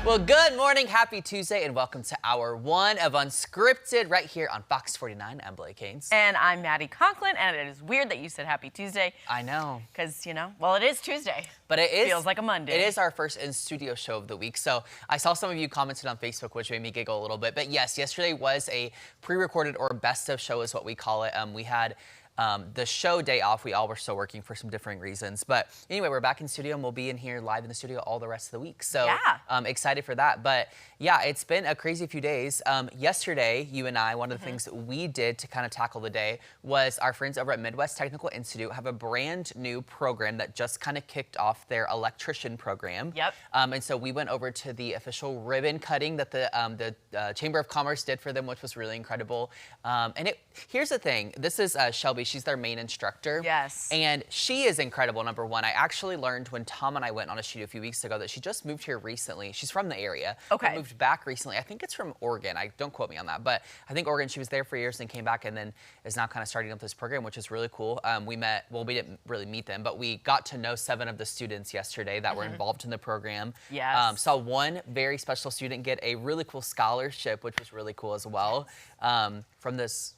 Well, good morning, happy Tuesday, and welcome to hour one of Unscripted right here on Fox 49. I'm Blake Haynes. And I'm Maddie Conklin, and it is weird that you said happy Tuesday. I know. Because, well, it is Tuesday. But it is. Feels like a Monday. It is our first in-studio show of the week. So I saw some of you commented on Facebook, which made me giggle a little bit. But yes, yesterday was a pre-recorded or best of show is what we call it. We had the show day off. We all were still working for some different reasons. But anyway, we're back in studio and we'll be in here live in the studio all the rest of the week. So yeah. Excited for that. But yeah, it's been a crazy few days. Yesterday, you and I, one of the things we did to kind of tackle the day was our friends over at Midwest Technical Institute have a brand new program that just kind of kicked off their electrician program. Yep. And so we went over to the official ribbon cutting that the Chamber of Commerce did for them, which was really incredible. Here's the thing. This is Shelby. She's their main instructor. Yes. And she is incredible, number one. I actually learned when Tom and I went on a shoot a few weeks ago that she just moved here recently. She's from the area. Okay. But moved back recently. I think it's from Oregon. Don't quote me on that. But I think Oregon, she was there for years and came back and then is now kind of starting up this program, which is really cool. We didn't really meet them, but we got to know 7 of the students yesterday that were involved in the program. Yes. Saw one very special student get a really cool scholarship, which was really cool as well. From this,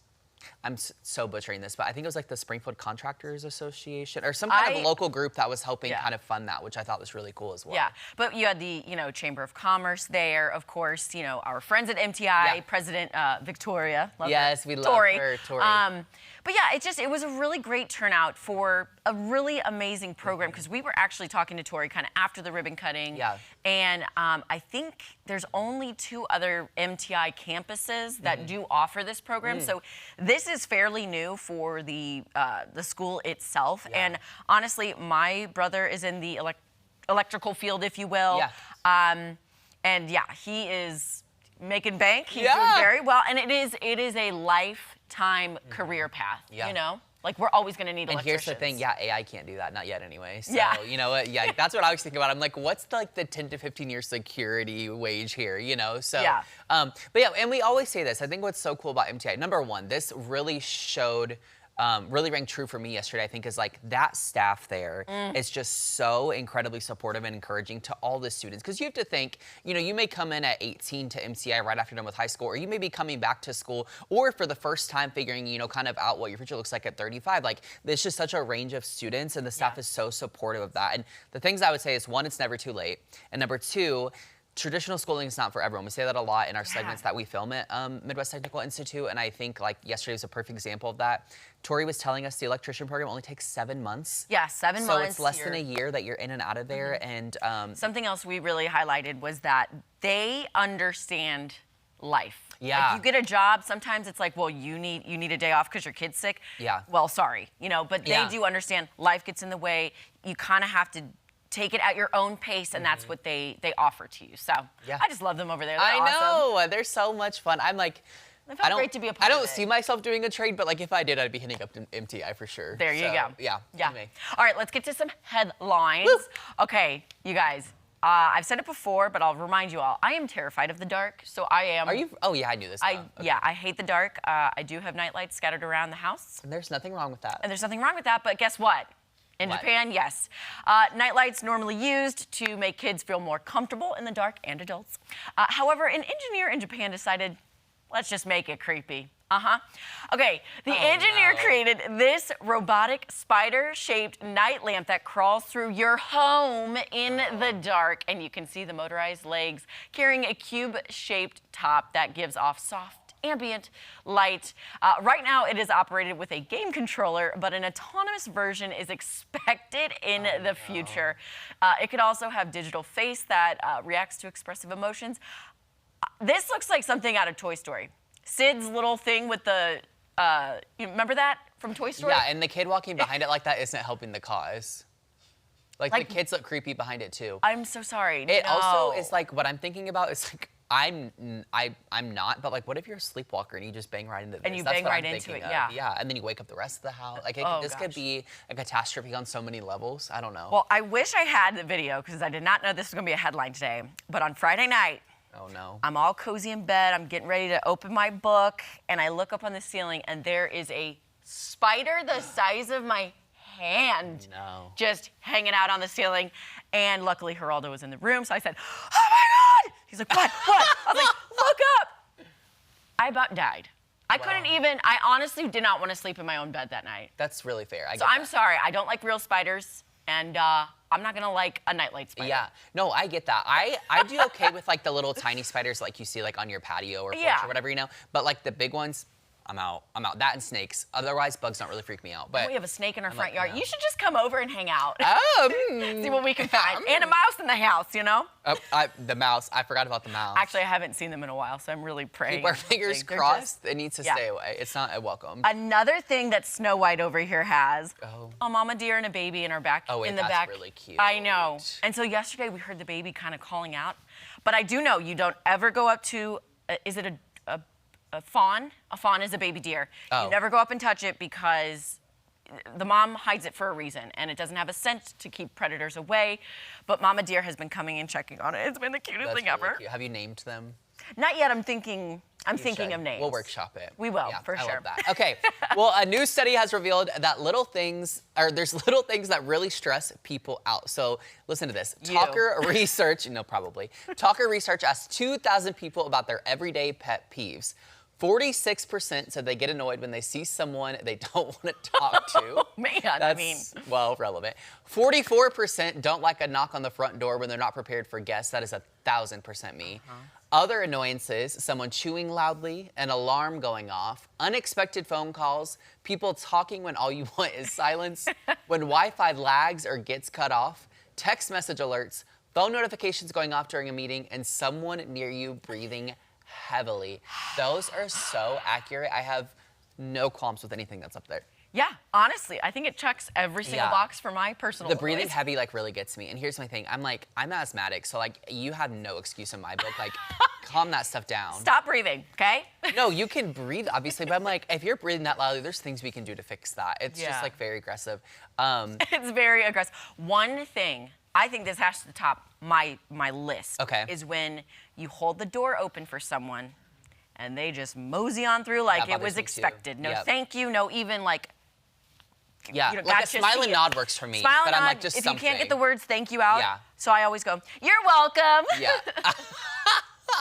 I'm so butchering this, but I think it was like the Springfield Contractors Association or some kind of local group that was helping kind of fund that, which I thought was really cool as well. Yeah, but you had the, Chamber of Commerce there, of course, our friends at MTI, President Victoria. Yes, we love her, Tori. But yeah, it was a really great turnout for a really amazing program because we were actually talking to Tori kind of after the ribbon cutting. Yeah. And I think there's only 2 other MTI campuses that do offer this program. So this is fairly new for the school itself. Yeah. And honestly, my brother is in the electrical field, if you will. Yeah. And yeah, he is making bank. He's doing very well. And it is a lifetime career path, Like, we're always going to need electricians. And here's the thing, AI can't do that, not yet anyway. So, yeah. You know what, that's what I was thinking about. I'm like, what's the 10 to 15 year security wage here, So, yeah. But yeah, and we always say this. I think what's so cool about MTI, number one, this really showed, really rang true for me yesterday, I think, is like that staff there is just so incredibly supportive and encouraging to all the students. Because you have to think, you may come in at 18 to MTI right after done with high school, or you may be coming back to school, or for the first time figuring, kind of out what your future looks like at 35. Like, there's just such a range of students, and the staff is so supportive of that. And the things I would say is, one, it's never too late. And number 2, traditional schooling is not for everyone. We say that a lot in our segments that we film at Midwest Technical Institute, and I think like yesterday was a perfect example of that. Tori was telling us the electrician program only takes 7 months. Yeah, 7 months. So it's less than a year that you're in and out of there. And something else we really highlighted was that they understand life. Yeah. Like, you get a job, sometimes it's like, well, you need a day off because your kid's sick. Yeah. Well, sorry, but they do understand life gets in the way. You kind of have to take it at your own pace, and that's what they offer to you. So I just love them over there. They're awesome. know. They're so much fun. I'm like, it felt great to be a part of it. I don't see myself doing a trade, but like if I did, I'd be hitting up MTI for sure. There you go. Yeah. Anyway. All right, let's get to some headlines. Woo. Okay, you guys. I've said it before, but I'll remind you all. I am terrified of the dark, so I am. Are you? Oh yeah, I knew this. Okay. Yeah, I hate the dark. I do have nightlights scattered around the house. And there's nothing wrong with that. And there's nothing wrong with that, but guess what? In Japan, yes. Nightlights normally used to make kids feel more comfortable in the dark, and adults. However, an engineer in Japan decided, let's just make it creepy. Okay, the engineer created this robotic spider-shaped night lamp that crawls through your home in the dark, and you can see the motorized legs carrying a cube-shaped top that gives off soft ambient light. Right now, it is operated with a game controller, but an autonomous version is expected in the future. It could also have digital face that reacts to expressive emotions. This looks like something out of Toy Story. Sid's little thing with the, you remember that from Toy Story? Yeah, and the kid walking behind it like that isn't helping the cause. Like the kids look creepy behind it too. I'm so sorry. It also is like, what I'm thinking about is like, I'm not, but like, what if you're a sleepwalker and you just bang right into this? And you bang right into it, yeah. Yeah, and then you wake up the rest of the house. Like, this could be a catastrophe on so many levels. I don't know. Well, I wish I had the video because I did not know this was going to be a headline today. But on Friday night, oh no, I'm all cozy in bed. I'm getting ready to open my book, and I look up on the ceiling, and there is a spider the size of my hand just hanging out on the ceiling. And luckily, Geraldo was in the room, so I said, "Oh my God! He's like, what? What? I was like, look up. I about died. I couldn't even, I honestly did not want to sleep in my own bed that night. That's really fair. So I'm sorry, I don't like real spiders, and I'm not gonna like a nightlight spider. Yeah, no, I get that. I do okay with like the little tiny spiders like you see like on your patio or porch or whatever, you know. But like the big ones, I'm out. That and snakes. Otherwise, bugs don't really freak me out. But we have a snake in our front yard. You should just come over and hang out. Oh, see what we can find. And a mouse in the house, you know? Oh, the mouse. I forgot about the mouse. Actually, I haven't seen them in a while, so I'm really praying. Keep our fingers crossed. It needs to stay away. It's not a welcome. Another thing that Snow White over here has, a mama deer and a baby in her back. Oh, wait, in the that's back. really cute. I know. And so yesterday we heard the baby kind of calling out. But I do know you don't ever go up to, is it a fawn? A fawn is a baby deer. You never go up and touch it because the mom hides it for a reason, and it doesn't have a scent to keep predators away. But Mama Deer has been coming and checking on it. It's been the cutest thing really ever. Cute. Have you named them? Not yet. I'm thinking of names. We'll workshop it. We will, yeah, for sure. I love that. Okay. Well, a new study has revealed that there's little things that really stress people out. So listen to this. Talker Research, probably. Talker Research asked 2,000 people about their everyday pet peeves. 46% said they get annoyed when they see someone they don't want to talk to. Oh, man, That's, well, relevant. 44% don't like a knock on the front door when they're not prepared for guests. That is 1,000% me. Other annoyances, someone chewing loudly, an alarm going off, unexpected phone calls, people talking when all you want is silence, when Wi-Fi lags or gets cut off, text message alerts, phone notifications going off during a meeting, and someone near you breathing heavily. Those are so accurate. I have no qualms with anything that's up there. Yeah, honestly, I think it checks every single box for my personal The breathing heavy really gets me. And here's my thing. I'm asthmatic, so you have no excuse in my book. Calm that stuff down. Stop breathing, okay? No, you can breathe, obviously, but I'm if you're breathing that loudly, there's things we can do to fix that. It's just very aggressive. It's very aggressive. One thing, I think this has to top my list. Is when you hold the door open for someone and they just mosey on through like it was expected. No thank you, no even yeah, a smile and nod works for me. Smile but and I'm nod, just if something. you can't get the words thank you out, so I always go, you're welcome. Yeah.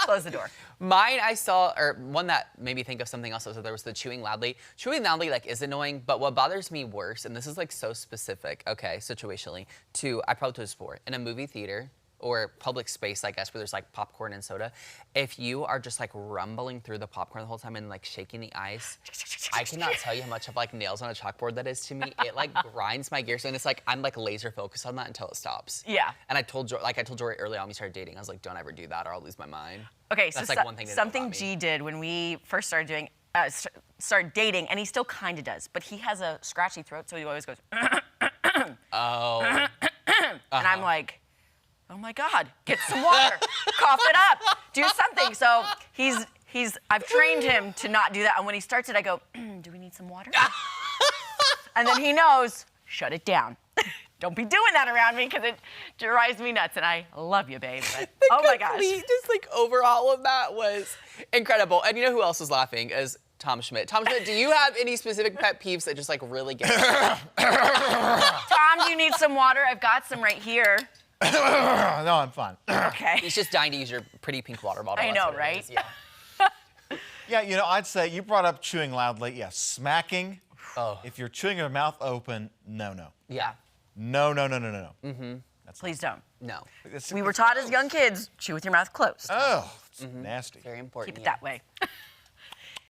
Close the door. Mine I saw, or one that made me think of something else, so there was the chewing loudly. Chewing loudly is annoying, but what bothers me worse, and this is so specific, situationally, I probably told this before, in a movie theater, or public space, I guess, where there's popcorn and soda, if you are just rumbling through the popcorn the whole time and shaking the ice, I cannot tell you how much of nails on a chalkboard that is to me. It grinds my gears, and it's I'm laser focused on that until it stops. Yeah. And I told Jory early on when we started dating, I was don't ever do that or I'll lose my mind. Okay, that's so one thing to something G did when we first started doing, started dating, and he still kind of does, but he has a scratchy throat, so he always goes. Oh. And I'm like, oh my God, get some water, cough it up, do something. So I've trained him to not do that. And when he starts it, I go, do we need some water? And then he knows, shut it down. Don't be doing that around me because it drives me nuts. And I love you, babe. But, oh my gosh. Just overall of that was incredible. And you know who else was laughing is Tom Schmidt. Tom Schmidt, do you have any specific pet peeves that just really get you? Tom, do you need some water? I've got some right here. No, I'm fine. Okay. He's just dying to use your pretty pink water bottle. I know, right? Yeah, I'd say you brought up chewing loudly. Yeah, smacking. Oh. If you're chewing your mouth open, no. Yeah. No. Mm-hmm. Please don't. No. We were taught as young kids, chew with your mouth closed. Oh, it's nasty. Very important. Keep it that way.